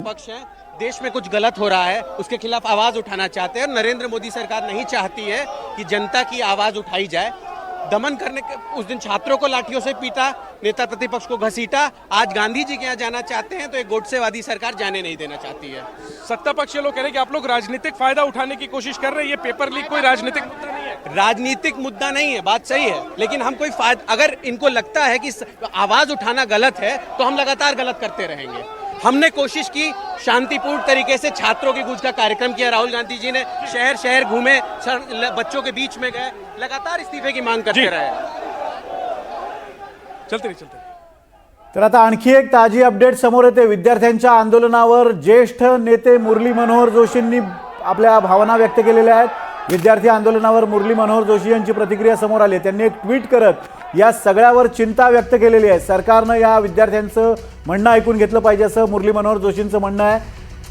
पक्ष हैं, देश में कुछ गलत हो रहा है उसके खिलाफ आवाज उठाना चाहते हैं और नरेंद्र मोदी सरकार नहीं चाहती है कि जनता की आवाज उठाई जाए। दमन करने के उस दिन छात्रों को लाठियों से पीटा, नेता प्रतिपक्ष को घसीटा, आज गांधी जी के यहाँ जाना चाहते हैं तो एक गोडसेवादी सरकार जाने नहीं देना चाहती है। सत्ता पक्ष के लोग कह रहे हैं कि आप लोग राजनीतिक फायदा उठाने की कोशिश कर रहे हैं। ये पेपर लीक कोई राजनीतिक मुद्दा नहीं है। राजनीतिक मुद्दा नहीं है, बात सही है, लेकिन हम कोई फायदा, अगर इनको लगता है कि आवाज उठाना गलत है तो हम लगातार गलत करते रहेंगे। हमने कोशिश की शांतिपूर्ण तरीके से छात्रों की गूंज का कार्यक्रम किया। राहुल गांधी जी ने शहर शहर घूमे, बच्चों के बीच में गए, लगातार इस्तीफे की मांग करते रहे। चलते तर आता आणखी एक ताजी अपडेट समोर येते। विद्यार्थ्यांच्या आंदोलनावर ज्येष्ठ नेते मुरली मनोहर जोशींनी आपल्या भावना व्यक्त केलेल्या आहेत। विद्यार्थी आंदोलनावर मुरली मनोहर जोशी यांची प्रतिक्रिया समोर आली। त्यांनी एक ट्विट करत या सगळ्यावर चिंता व्यक्त केलेली आहे। सरकारनं या विद्यार्थ्यांचं म्हणणं ऐकून घेतलं पाहिजे असं मुरली मनोहर जोशींचं म्हणणं आहे।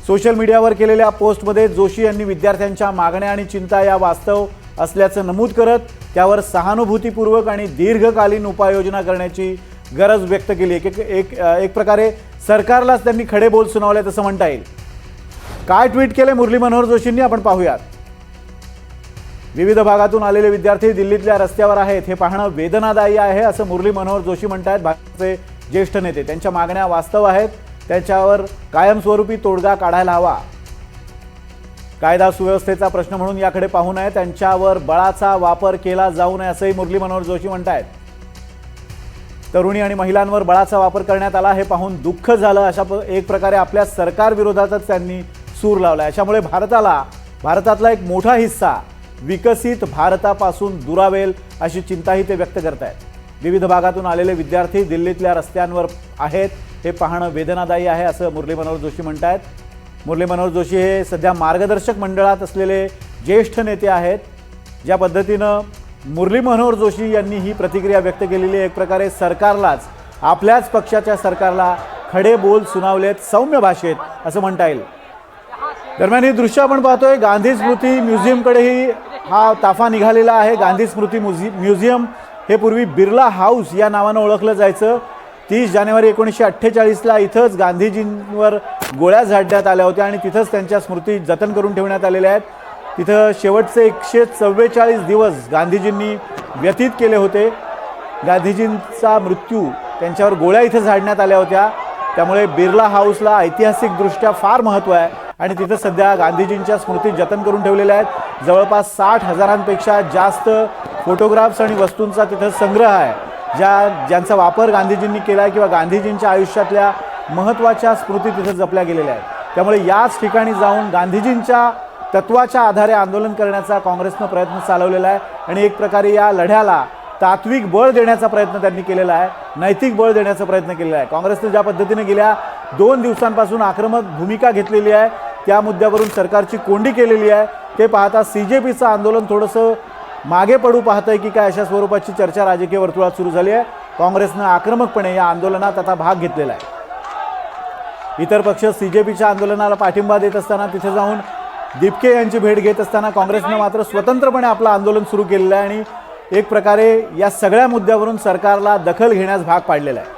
सोशल मीडियावर केलेल्या पोस्टमध्ये जोशी यांनी विद्यार्थ्यांच्या मागण्या आणि चिंता या वास्तव असल्याचं नमूद करत त्यावर सहानुभूतीपूर्वक आणि दीर्घकालीन उपाययोजना करण्याची गरज व्यक्त केली। एक प्रकारे सरकारलाच त्यांनी खडे बोल सुनावले तसं म्हणता येईल। काय ट्विट केले मुरली मनोहर जोशींनी आपण पाहूयात। विविध भागातून आलेले विद्यार्थी दिल्लीतल्या रस्त्यावर आहेत, हे पाहणं वेदनादायी आहे असं मुरली मनोहर जोशी म्हणतात। भाजपचे ज्येष्ठ नेते त्यांच्या मागण्या वास्तव आहेत, त्याच्यावर कायमस्वरूपी तोडगा काढायला हवा। कायदा सुव्यवस्थेचा प्रश्न म्हणून याकडे पाहू नये, त्यांच्यावर बळाचा वापर केला जाऊ नये असंही मुरली मनोहर जोशी म्हणतात। तरुणी आणि महिलांवर बळाचा वापर करण्यात आला हे पाहून दुःख झालं, अशा एक प्रकारे आपल्या सरकार विरोधातच त्यांनी सूर लावला। याच्यामुळे भारतातला एक मोठा हिस्सा विकसित भारतापासून दुरावेल अशी चिंताही ते व्यक्त करतात। विविध भागातून आलेले विद्यार्थी दिल्लीतल्या रस्त्यांवर आहेत, हे पाहणं वेदनादायी आहे असं मुरली मनोहर जोशी म्हणतात। मुरली मनोहर जोशी हे सध्या मार्गदर्शक मंडळात असलेले ज्येष्ठ नेते आहेत। ज्या पद्धतीनं मुरली मनोहर जोशी यांनी ही प्रतिक्रिया व्यक्त केलेली आहे, एक प्रकारे सरकारलाच, आपल्याच पक्षाच्या सरकारला खडे बोल सुनावलेत सौम्य भाषेत असं म्हणता येईल। दरम्यान ही दृश्य आपण पाहतोय, गांधी स्मृती म्युझियमकडेही हा ताफा निघालेला आहे। गांधी स्मृती म्युझियम हे पूर्वी बिर्ला हाऊस या नावानं ओळखलं जायचं। 30 जानेवारी 1948ला इथंच गांधीजींवर गोळ्या झाडण्यात आल्या होत्या आणि तिथंच त्यांच्या स्मृती जतन करून ठेवण्यात आलेल्या आहेत। तिथं शेवटचे 144 दिवस गांधीजींनी व्यतीत केले होते। गांधीजींचा मृत्यू, त्यांच्यावर गोळ्या इथं झाडण्यात आल्या होत्या, त्यामुळे बिर्ला हाऊसला ऐतिहासिकदृष्ट्या फार महत्त्व आहे आणि तिथं सध्या गांधीजींच्या स्मृती जतन करून ठेवलेल्या आहेत। जवळपास 60,000पेक्षा जास्त फोटोग्राफ्स आणि वस्तूंचा तिथं संग्रह आहे, ज्यांचा वापर गांधीजींनी केला आहे किंवा गांधीजींच्या आयुष्यातल्या महत्त्वाच्या स्मृती तिथं जपल्या गेलेल्या आहेत। त्यामुळे याच ठिकाणी जाऊन गांधीजींच्या तत्वाच्या आधारे आंदोलन करण्याचा काँग्रेसनं प्रयत्न चालवलेला आहे आणि एक प्रकारे या लढ्याला तात्विक बळ देण्याचा प्रयत्न त्यांनी केलेला आहे, नैतिक बळ देण्याचा प्रयत्न केलेला आहे। काँग्रेसने ज्या पद्धतीने गेल्या 2 दिवसांपासून आक्रमक भूमिका घेतलेली आहे, त्या मुद्द्यावरून सरकारची कोंडी केलेली आहे, ते पाहता CJPचं आंदोलन थोडंसं मागे पडू पाहतंय की काय, अशा स्वरूपाची चर्चा राजकीय वर्तुळात सुरू झाली आहे। काँग्रेसनं आक्रमकपणे या आंदोलनात आता भाग घेतलेला आहे। इतर पक्ष CJPच्या आंदोलनाला पाठिंबा देत असताना तिथे जाऊन दिपके यांची भेट घेत असताना काँग्रेसनं मात्र स्वतंत्रपणे आपलं आंदोलन सुरू केलेलं आहे आणि एक प्रकारे या सगळ्या मुद्द्यावरून सरकारला दखल घेण्यास भाग पाडलेला आहे।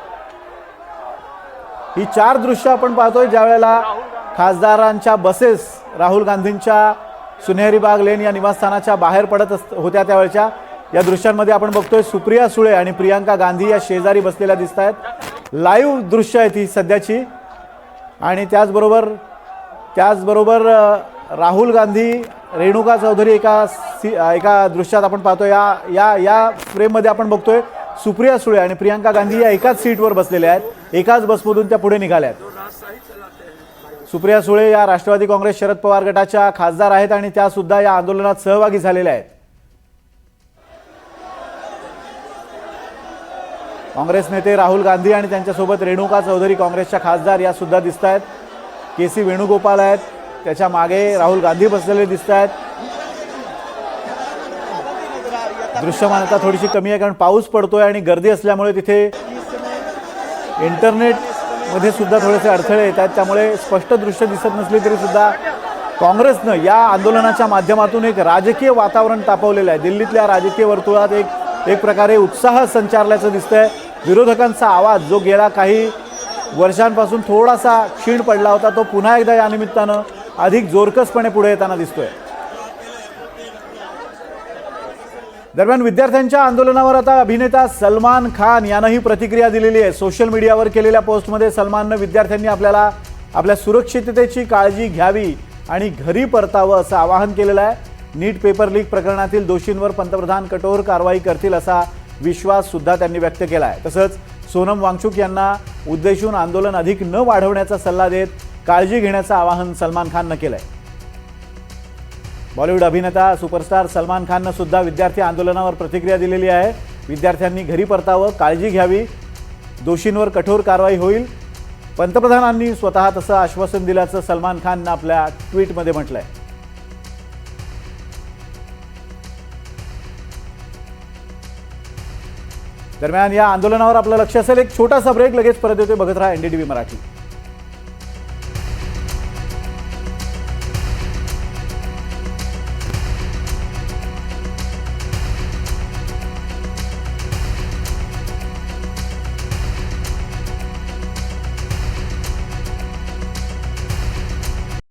ही 4 दृश्य आपण पाहतोय, ज्या वेळेला खासदारांच्या बसेस राहुल गांधींच्या सुनेहरी बाग लेन या निवासस्थानाच्या बाहेर पडत होत्या त्यावेळच्या या दृश्यांमध्ये आपण बघतोय सुप्रिया सुळे आणि प्रियांका गांधी या शेजारी बसलेल्या दिसत आहेत। लाईव्ह दृश्य आहे ती सध्याची आणि त्याचबरोबर राहुल गांधी, रेणुका चौधरी एका दृश्यात आपण पाहतोय। या फ्रेममध्ये आपण बघतोय सुप्रिया सुळे आणि प्रियांका गांधी या एकाच सीटवर बसलेल्या आहेत, एकाच बसमधून त्या पुढे निघाल्या आहेत। सुप्रिया सुळे या राष्ट्रवादी काँग्रेस शरद पवार गटाच्या खासदार आहेत आणि त्या सुद्धा या आंदोलनात सहभागी झालेल्या आहेत। काँग्रेस नेते राहुल गांधी आणि त्यांच्यासोबत रेणुका चौधरी काँग्रेसच्या खासदार या सुद्धा दिसत आहेत। KC वेणुगोपाल आहेत, त्याच्या मागे राहुल गांधी बसलेले दिसत आहेत। दृश्यमानता थोडीशी कमी आहे कारण पाऊस पडतोय आणि गर्दी असल्यामुळे तिथे इंटरनेटमध्ये सुद्धा थोडेसे अडथळे येत आहेत, त्यामुळे स्पष्ट दृश्य दिसत नसली तरी सुद्धा काँग्रेसनं या आंदोलनाच्या माध्यमातून एक राजकीय वातावरण तापवलेलं आहे। दिल्लीतल्या राजकीय वर्तुळात एक प्रकारे उत्साह संचारल्याचं दिसतंय। विरोधकांचा आवाज जो गेला काही वर्षांपासून थोडासा क्षीण पडला होता तो पुन्हा एकदा या निमित्तानं अधिक जोरकसपणे पुढे येताना दिसतोय. दरम्यान विद्यार्थ्यांच्या आंदोलनावर आता अभिनेता सलमान खान यानंही प्रतिक्रिया दिलेली आहे. सोशल मीडियावर केलेल्या पोस्टमध्ये सलमाननं विद्यार्थ्यांनी आपल्याला आपल्या सुरक्षिततेची काळजी घ्यावी आणि घरी परतावं असं आवाहन केलेलं आहे. नीट पेपर लीक प्रकरणातील दोषींवर पंतप्रधान कठोर कारवाई करतील असा विश्वास सुद्धा त्यांनी व्यक्त केला आहे. तसंच सोनम वांगचुक यांना उद्देशून आंदोलन अधिक न वाढवण्याचा सल्ला देत काळजी घेण्याचं आवाहन सलमान खाननं केलं आहे. बॉलिवूड अभिनेता सुपरस्टार सलमान खाननं सुद्धा विद्यार्थी आंदोलनावर प्रतिक्रिया दिलेली आहे. विद्यार्थ्यांनी घरी परतावं, काळजी घ्यावी, दोषींवर कठोर कारवाई होईल. पंतप्रधानांनी स्वतः तसं आश्वासन दिल्याचं सलमान खाननं आपल्या ट्विटमध्ये म्हटलंय. दरम्यान या आंदोलनावर आपलं लक्ष असेल. एक छोटासा ब्रेक, लगेच परत येतोय. बघत राहा NDTV मराठी.